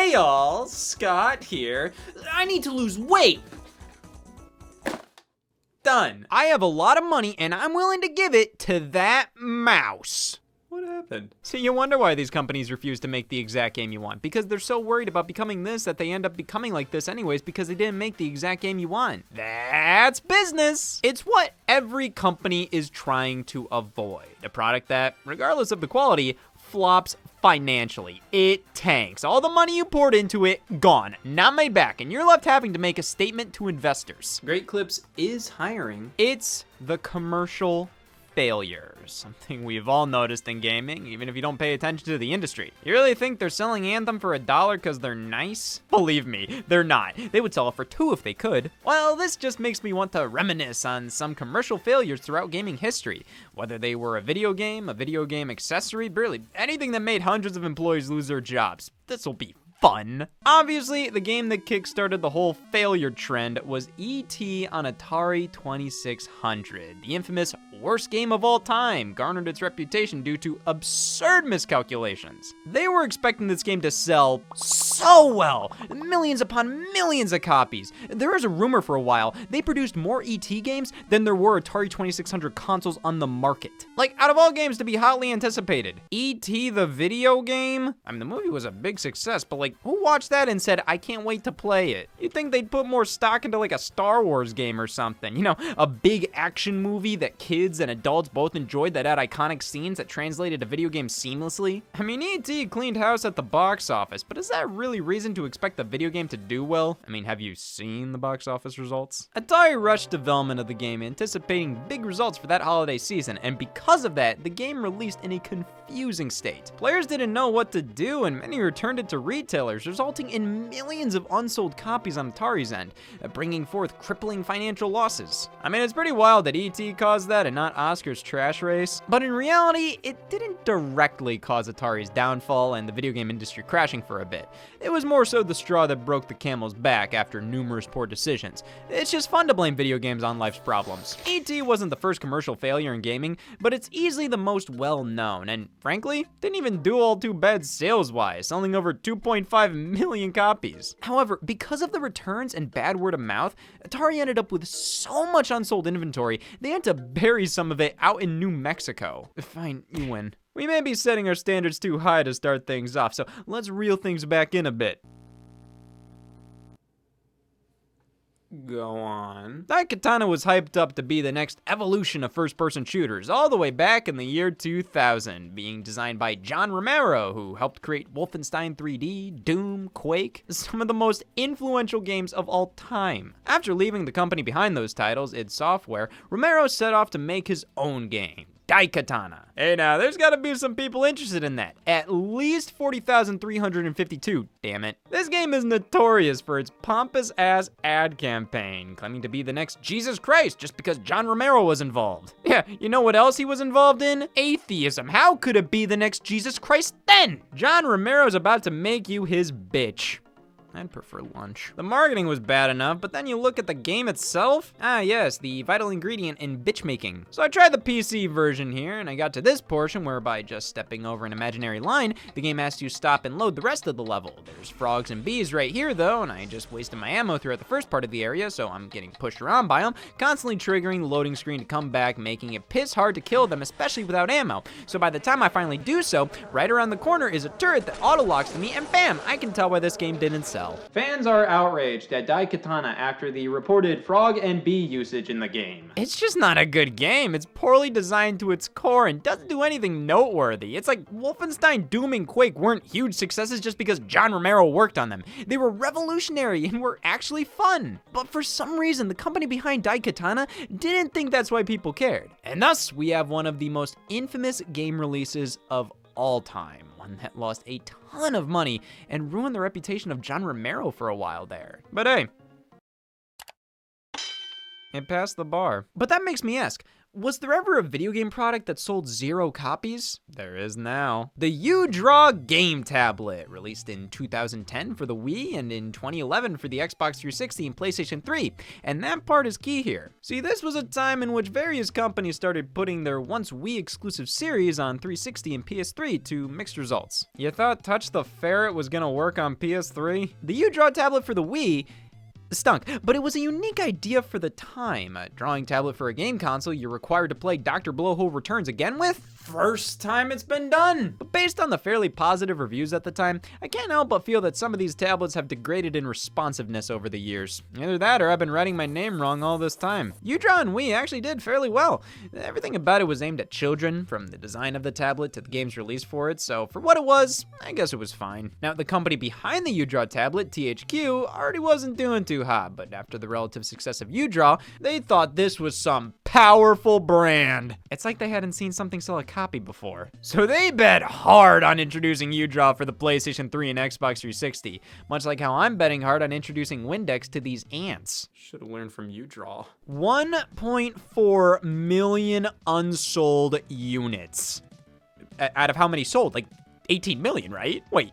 Hey all, Scott here. I need to lose weight. Done. I have a lot of money and I'm willing to give it to that mouse. What happened? So you wonder why these companies refuse to make the exact game you want. Because they're so worried about becoming this that they end up becoming like this anyways because they didn't make the exact game you want. That's business. It's what every company is trying to avoid. A product that, regardless of the quality, flops financially. It tanks. All the money you poured into it, gone. Not made back. And you're left having to make a statement to investors. Great Clips is hiring. It's the commercial failures, something we've all noticed in gaming, even if you don't pay attention to the industry. You really think they're selling Anthem for $1 because they're nice? Believe me, they're not. They would sell it for $2 if they could. Well, this just makes me want to reminisce on some commercial failures throughout gaming history, whether they were a video game accessory, barely anything that made hundreds of employees lose their jobs. This'll be fun. Obviously, the game that kickstarted the whole failure trend was E.T. on Atari 2600. The infamous worst game of all time garnered its reputation due to absurd miscalculations. They were expecting this game to sell so well, millions upon millions of copies. There was a rumor for a while they produced more E.T. games than there were Atari 2600 consoles on the market. Like, out of all games to be hotly anticipated, E.T. the video game? I mean, the movie was a big success, but like, who watched that and said, I can't wait to play it? You'd think they'd put more stock into like a Star Wars game or something. You know, a big action movie that kids and adults both enjoyed that had iconic scenes that translated to video games seamlessly. I mean, E.T. cleaned house at the box office, but is that really reason to expect the video game to do well? I mean, have you seen the box office results? Atari rushed development of the game, anticipating big results for that holiday season, and because of that, the game released in a confusing state. Players didn't know what to do, and many returned it to retailers, resulting in millions of unsold copies on Atari's end, bringing forth crippling financial losses. I mean, it's pretty wild that E.T. caused that and not Oscar's trash race, but in reality, it didn't directly cause Atari's downfall and the video game industry crashing for a bit. It was more so the straw that broke the camel's back after numerous poor decisions. It's just fun to blame video games on life's problems. E.T. wasn't the first commercial failure in gaming, but it's easily the most well-known, and frankly, didn't even do all too bad sales-wise, selling over 2.5 million copies. However, because of the returns and bad word of mouth, Atari ended up with so much unsold inventory, they had to bury some of it out in New Mexico. Fine, you win. We may be setting our standards too high to start things off, so let's reel things back in a bit. Go on. Daikatana was hyped up to be the next evolution of first-person shooters, all the way back in the year 2000, being designed by John Romero, who helped create Wolfenstein 3D, Doom, Quake, some of the most influential games of all time. After leaving the company behind those titles, id Software, Romero set off to make his own game, Daikatana. Hey now, there's gotta be some people interested in that. At least 40,352, damn it. This game is notorious for its pompous-ass ad campaign, claiming to be the next Jesus Christ just because John Romero was involved. Yeah, you know what else he was involved in? Atheism. How could it be the next Jesus Christ then? John Romero's about to make you his bitch. I'd prefer lunch. The marketing was bad enough, but then you look at the game itself. Ah yes, the vital ingredient in bitch making. So I tried the PC version here, and I got to this portion where by just stepping over an imaginary line, the game asks you stop and load the rest of the level. There's frogs and bees right here though, and I just wasted my ammo throughout the first part of the area, so I'm getting pushed around by them, constantly triggering the loading screen to come back, making it piss hard to kill them, especially without ammo. So by the time I finally do so, right around the corner is a turret that auto-locks to me, and bam, I can tell why this game didn't sell. Fans are outraged at Daikatana after the reported frog and bee usage in the game. It's just not a good game. It's poorly designed to its core and doesn't do anything noteworthy. It's like Wolfenstein, Doom, and Quake weren't huge successes just because John Romero worked on them. They were revolutionary and were actually fun. But for some reason, the company behind Daikatana didn't think that's why people cared. And thus, we have one of the most infamous game releases of all time. One that lost a ton of money and ruined the reputation of John Romero for a while there. But hey, it passed the bar. But that makes me ask, Was there ever a video game product that sold 0 copies? There is now. The uDraw game tablet, released in 2010 for the Wii and in 2011 for the Xbox 360 and PlayStation 3. And that part is key here. See, this was a time in which various companies started putting their once Wii exclusive series on 360 and PS3 to mixed results. You thought Touch the Ferret was gonna work on PS3? The uDraw tablet for the Wii stunk, but it was a unique idea for the time. A drawing tablet for a game console you're required to play Dr. Blowhole Returns again with? First time it's been done! But based on the fairly positive reviews at the time, I can't help but feel that some of these tablets have degraded in responsiveness over the years. Either that or I've been writing my name wrong all this time. uDraw and Wii actually did fairly well. Everything about it was aimed at children, from the design of the tablet to the game's release for it, so for what it was, I guess it was fine. Now, the company behind the uDraw tablet, THQ, already wasn't doing too hot, but after the relative success of uDraw, they thought this was some powerful brand. It's like they hadn't seen something sell a copy before. So they bet hard on introducing uDraw for the PlayStation 3 and Xbox 360, much like how I'm betting hard on introducing Windex to these ants. Should have learned from uDraw. 1.4 million unsold units. Out of how many sold? Like 18 million, right? Wait.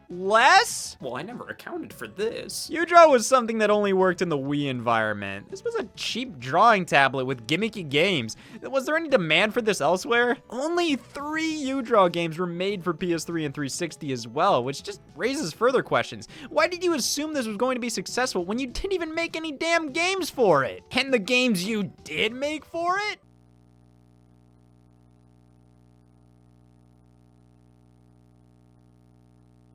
Less? Well, I never accounted for this. uDraw was something that only worked in the Wii environment. This was a cheap drawing tablet with gimmicky games. Was there any demand for this elsewhere? Only 3 uDraw games were made for PS3 and 360 as well, which just raises further questions. Why did you assume this was going to be successful when you didn't even make any damn games for it? And the games you did make for it?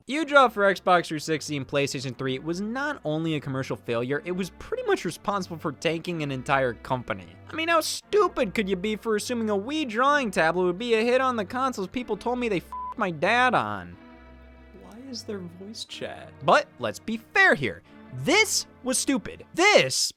uDraw for Xbox 360 and PlayStation 3 was not only a commercial failure, it was pretty much responsible for tanking an entire company. I mean, how stupid could you be for assuming a Wii drawing tablet would be a hit on the consoles people told me they f***ed my dad on? Why is there voice chat? But let's be fair here. This was stupid. This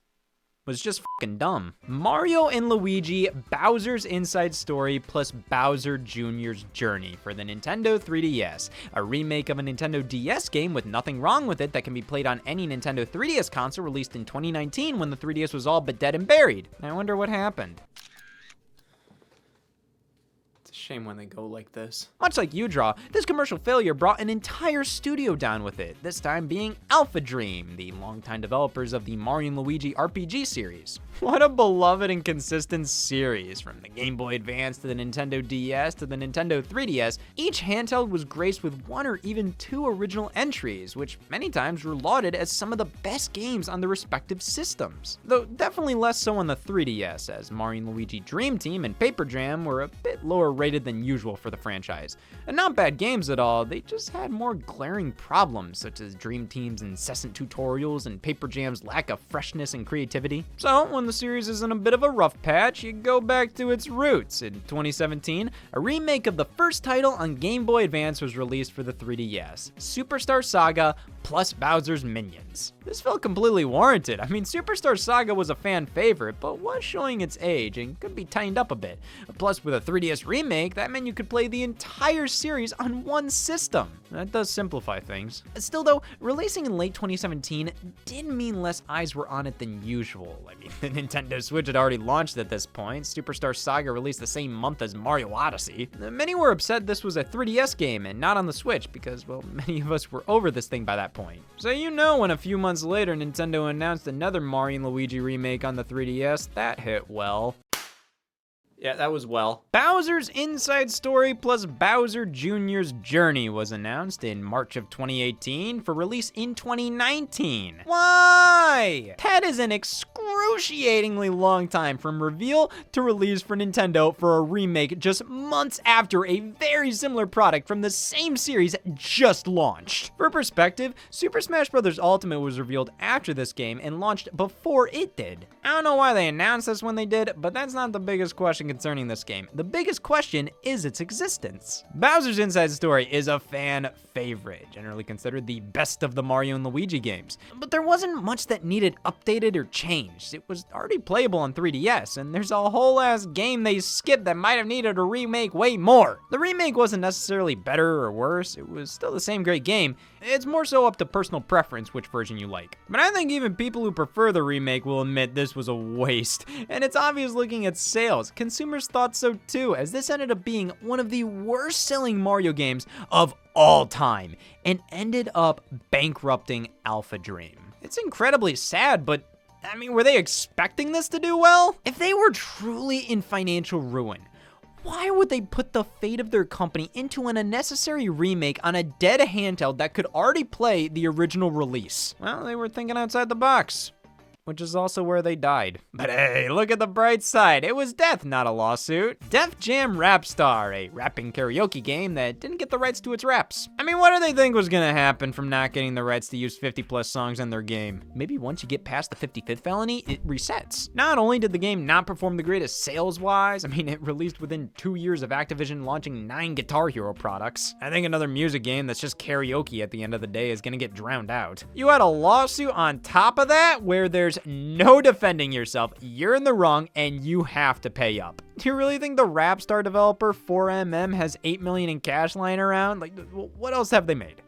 was just fucking dumb. Mario and Luigi Bowser's Inside Story plus Bowser Jr.'s Journey for the Nintendo 3DS, a remake of a Nintendo DS game with nothing wrong with it that can be played on any Nintendo 3DS console released in 2019 when the 3DS was all but dead and buried. I wonder what happened. Shame when they go like this. Much like uDraw, this commercial failure brought an entire studio down with it, this time being Alpha Dream, the longtime developers of the Mario & Luigi RPG series. What a beloved and consistent series. From the Game Boy Advance to the Nintendo DS to the Nintendo 3DS, each handheld was graced with 1 or even 2 original entries, which many times were lauded as some of the best games on the respective systems. Though definitely less so on the 3DS, as Mario & Luigi Dream Team and Paper Jam were a bit lower rated than usual for the franchise. And not bad games at all, they just had more glaring problems, such as Dream Team's incessant tutorials and Paper Jam's lack of freshness and creativity. So when the series is in a bit of a rough patch, you go back to its roots. In 2017, a remake of the first title on Game Boy Advance was released for the 3DS, Superstar Saga plus Bowser's Minions. This felt completely warranted. I mean, Superstar Saga was a fan favorite, but was showing its age and could be tightened up a bit. Plus, with a 3DS remake, that meant you could play the entire series on one system. That does simplify things. Still though, releasing in late 2017 did mean less eyes were on it than usual. I mean, the Nintendo Switch had already launched at this point. Superstar Saga released the same month as Mario Odyssey. Many were upset this was a 3DS game and not on the Switch because, well, many of us were over this thing by that point. So you know when a few months later Nintendo announced another Mario & Luigi remake on the 3DS, that hit well. Yeah, that was well. Bowser's Inside Story plus Bowser Jr.'s Journey was announced in March of 2018 for release in 2019. Why? That is an excruciatingly long time from reveal to release for Nintendo for a remake just months after a very similar product from the same series just launched. For perspective, Super Smash Bros. Ultimate was revealed after this game and launched before it did. I don't know why they announced this when they did, but that's not the biggest question concerning this game. The biggest question is its existence. Bowser's Inside Story is a fan favorite, generally considered the best of the Mario and Luigi games. But there wasn't much that needed updated or changed. It was already playable on 3DS, and there's a whole ass game they skipped that might have needed a remake way more. The remake wasn't necessarily better or worse, it was still the same great game. It's more so up to personal preference which version you like. But I think even people who prefer the remake will admit this was a waste. And it's obvious looking at sales. Consumers thought so too, as this ended up being one of the worst selling Mario games of all time, and ended up bankrupting Alpha Dream. It's incredibly sad, but I mean, were they expecting this to do well? If they were truly in financial ruin, why would they put the fate of their company into an unnecessary remake on a dead handheld that could already play the original release? Well, they were thinking outside the box, which is also where they died. But hey, look at the bright side. It was death, not a lawsuit. Def Jam Rap Star, a rapping karaoke game that didn't get the rights to its raps. I mean, what do they think was gonna happen from not getting the rights to use 50+ songs in their game? Maybe once you get past the 55th felony, it resets. Not only did the game not perform the greatest sales-wise, I mean, it released within 2 years of Activision launching 9 Guitar Hero products. I think another music game that's just karaoke at the end of the day is gonna get drowned out. You had a lawsuit on top of that where there's no defending yourself, you're in the wrong, and you have to pay up. Do you really think the Rapstar developer 4MM has $8 million in cash lying around? Like, what else have they made?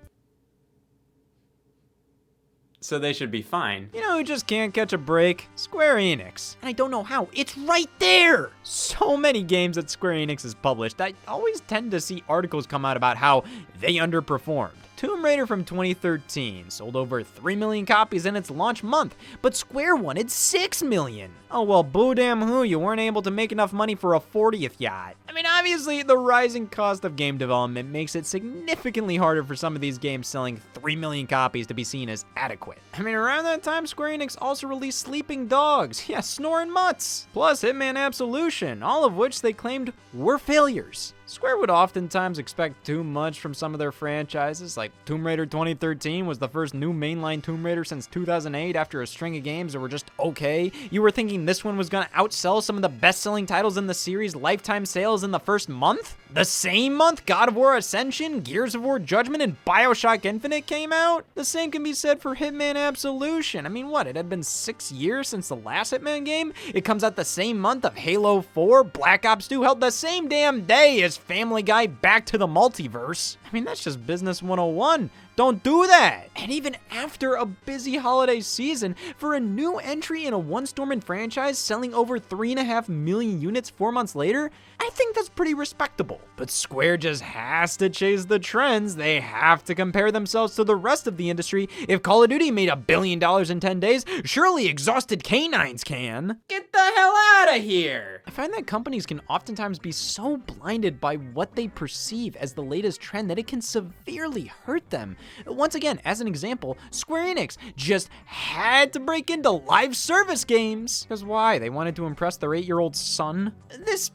So they should be fine. You know who just can't catch a break? Square Enix. And I don't know how. It's right there! So many games that Square Enix has published, I always tend to see articles come out about how they underperformed. Tomb Raider from 2013 sold over 3 million copies in its launch month, but Square wanted 6 million. Oh well, boo damn who, you weren't able to make enough money for a 40th yacht. I mean, obviously, the rising cost of game development makes it significantly harder for some of these games selling 3 million copies to be seen as adequate. I mean, around that time, Square Enix also released Sleeping Dogs, yeah, Snoring Mutts, plus Hitman Absolution, all of which they claimed were failures. Square would oftentimes expect too much from some of their franchises, like Tomb Raider 2013 was the first new mainline Tomb Raider since 2008 after a string of games that were just okay. You were thinking this one was gonna outsell some of the best-selling titles in the series' lifetime sales in the first month? The same month God of War Ascension, Gears of War Judgment, and BioShock Infinite came out? The same can be said for Hitman Absolution. I mean, what, it had been 6 years since the last Hitman game? It comes out the same month of Halo 4, Black Ops 2 held the same damn day as Family Guy Back to the Multiverse. I mean, that's just business 101. Don't do that. And even after a busy holiday season, for a new entry in a one-storming franchise selling over 3.5 million units 4 months later, I think that's pretty respectable. But Square just has to chase the trends. They have to compare themselves to the rest of the industry. If Call of Duty made $1 billion in 10 days, surely Exhausted Canines can. Get the hell out of here. I find that companies can oftentimes be so blinded by what they perceive as the latest trend that it can severely hurt them. Once again, as an example, Square Enix just had to break into live service games. Because why? They wanted to impress their 8-year-old son? This,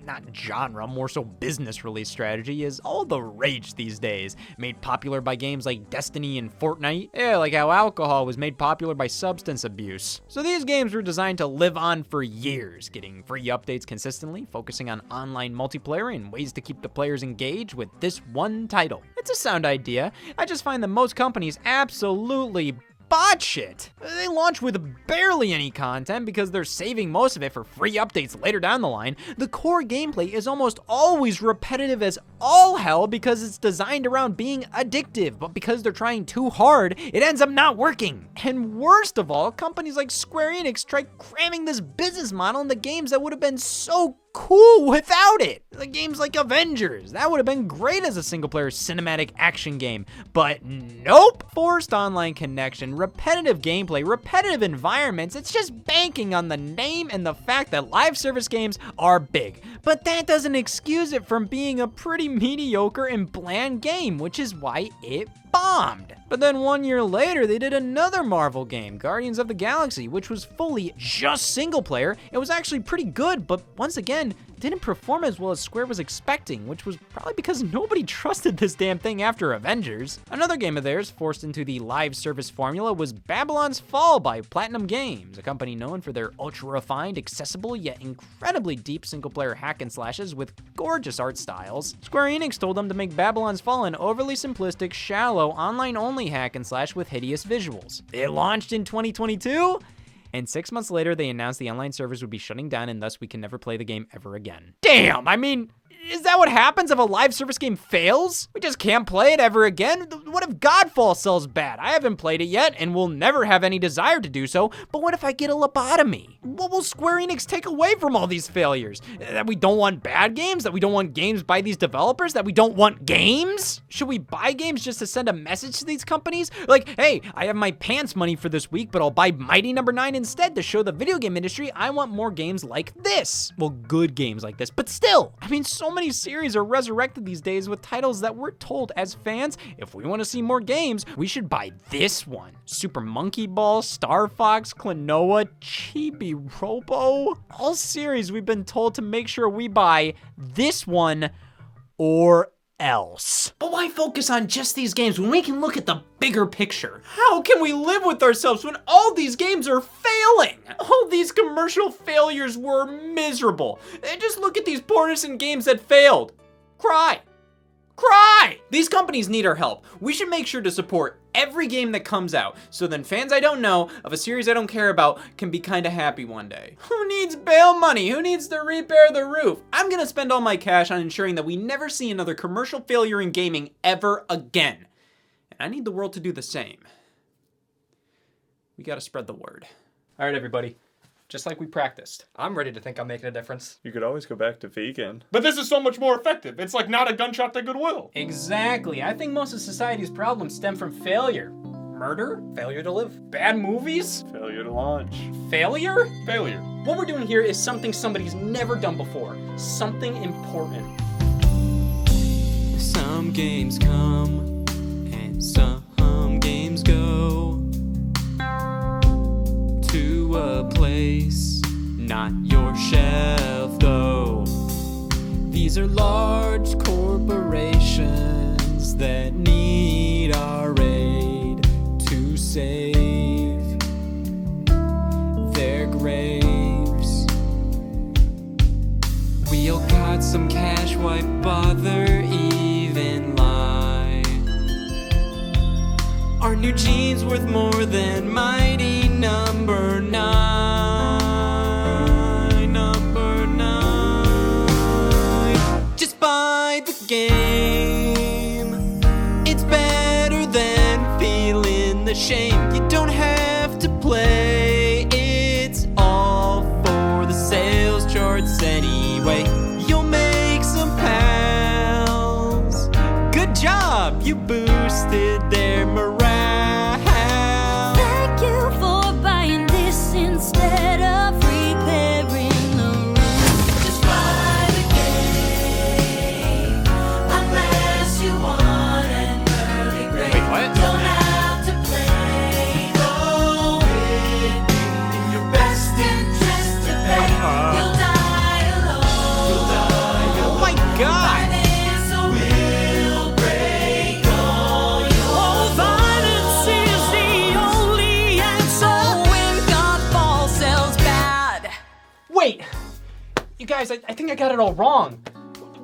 not genre, more so business release strategy is all the rage these days. Made popular by games like Destiny and Fortnite. Yeah, like how alcohol was made popular by substance abuse. So these games were designed to live on for years, getting free updates consistently, focusing on online multiplayer and ways to keep the players engaged with this one title. It's a sound idea. I just find that most companies absolutely botch it. They launch with barely any content because they're saving most of it for free updates later down the line. The core gameplay is almost always repetitive as all hell because it's designed around being addictive, but because they're trying too hard, it ends up not working. And worst of all, companies like Square Enix try cramming this business model into games that would have been so cool without it. Like games like Avengers, that would have been great as a single-player cinematic action game, but nope. Forced online connection, repetitive gameplay, repetitive environments, it's just banking on the name and the fact that live service games are big. But that doesn't excuse it from being a pretty mediocre and bland game, which is why it bombed. But then 1 year later, they did another Marvel game, Guardians of the Galaxy, which was fully just single player. It was actually pretty good, but once again, didn't perform as well as Square was expecting, which was probably because nobody trusted this damn thing after Avengers. Another game of theirs forced into the live service formula was Babylon's Fall by Platinum Games, a company known for their ultra-refined, accessible, yet incredibly deep single-player hack and slashes with gorgeous art styles. Square Enix told them to make Babylon's Fall an overly simplistic, shallow, online-only hack and slash with hideous visuals. It launched in 2022, and 6 months later, they announced the online servers would be shutting down and thus we can never play the game ever again. Damn, I mean, is that what happens if a live service game fails? We just can't play it ever again? What if Godfall sells bad? I haven't played it yet and will never have any desire to do so, but what if I get a lobotomy? What will Square Enix take away from all these failures? That we don't want bad games? That we don't want games by these developers? That we don't want games? Should we buy games just to send a message to these companies? Like, hey, I have my pants money for this week, but I'll buy Mighty No. 9 instead to show the video game industry I want more games like this. Well, good games like this, but still, I mean, so many series are resurrected these days with titles that we're told as fans, if we want to see more games, we should buy this one. Super Monkey Ball, Star Fox, Klonoa, Chibi Robo, all series we've been told to make sure we buy this one or else. But why focus on just these games when we can look at the bigger picture? How can we live with ourselves when all these games are failing? All these commercial failures were miserable. And just look at these poor innocent games that failed. Cry. These companies need our help. We should make sure to support every game that comes out, so then fans I don't know of a series I don't care about can be kinda happy one day. Who needs bail money? Who needs to repair the roof? I'm gonna spend all my cash on ensuring that we never see another commercial failure in gaming ever again. And I need the world to do the same. We gotta spread the word. All right, everybody. Just like we practiced. I'm ready to think I'm making a difference. You could always go back to vegan. But this is so much more effective. It's like not a gunshot to goodwill. Exactly. I think most of society's problems stem from failure. Murder? Failure to live. Bad movies? Failure to launch. Failure? Failure. What we're doing here is something somebody's never done before. Something important. Some games come and some games go to a place, not your shelf though. These are large corporations that need our aid to save their graves. We all got some cash, why bother even lie? Our new jeans worth more than Mighty number 9. Number 9. Just buy the game. It's better than feeling the shame. You don't have to play. It's all for the sales charts anyway. You'll make some pals. Good job, you boosted their morale. Thank you for buying this instead of repairing the roof. Just buy the game, unless you want an early grade. Wait, what? Don't have to play. Go with me in your best interest to pay. You'll die alone. You'll die alone. Oh my god! Finance will break all your violence is the only answer when Godfall sells bad. Wait! You guys, I think I got it all wrong.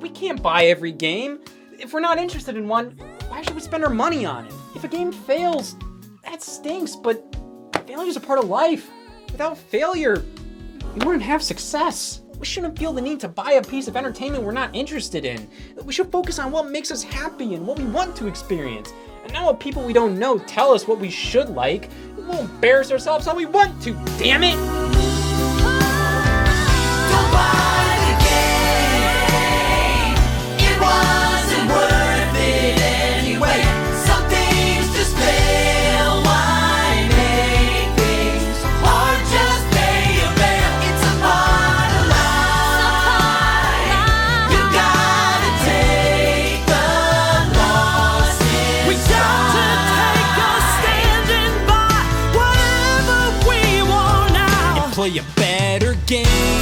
We can't buy every game. If we're not interested in one, why should we spend our money on it? If a game fails, that stinks, but failure's a part of life. Without failure, we wouldn't have success. We shouldn't feel the need to buy a piece of entertainment we're not interested in. We should focus on what makes us happy and what we want to experience. And not what people we don't know tell us what we should like. We'll embarrass ourselves how we want to, damn it! Don't buy the game. It wasn't worth it anyway. Some things just fail. Why make things hard? Just pay a bail. It's a part of life. You gotta take the losses. We got to play a better game.